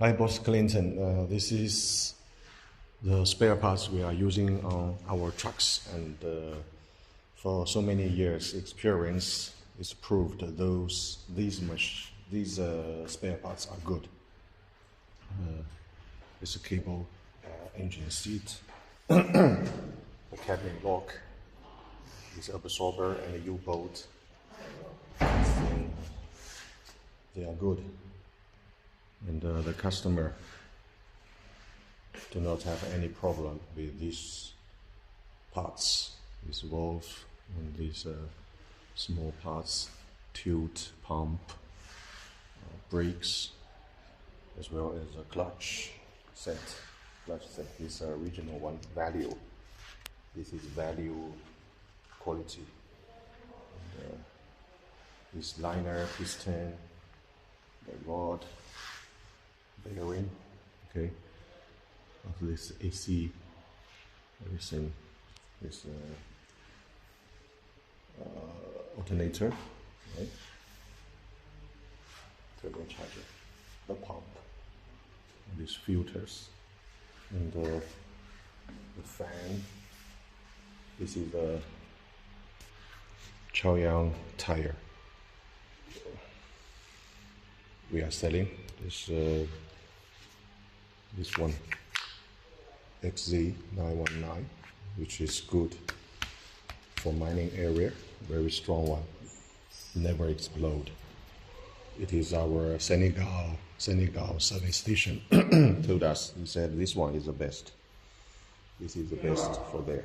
Hi, Boss Clinton. This is the spare parts we are using on our trucks, and for so many years, experience is proved that these spare parts are good. It's a cable, engine seat, the cabin lock, this absorber, and a U-bolt. They are good. And the customer do not have any problem with these parts, this valve and these small parts, tilt, pump, brakes, as well as a clutch set. Clutch set is original one, value. This is value quality. And, this liner, piston, the rod, bearing, okay, of this AC, everything, this alternator, right? Turbocharger, the pump, and these filters, and the fan. This is a Chaoyang tire. We are selling this one, XZ919, which is good for mining area, very strong one, never explode. It is our Senegal service station told us, he said this one is the best. This is the best for there.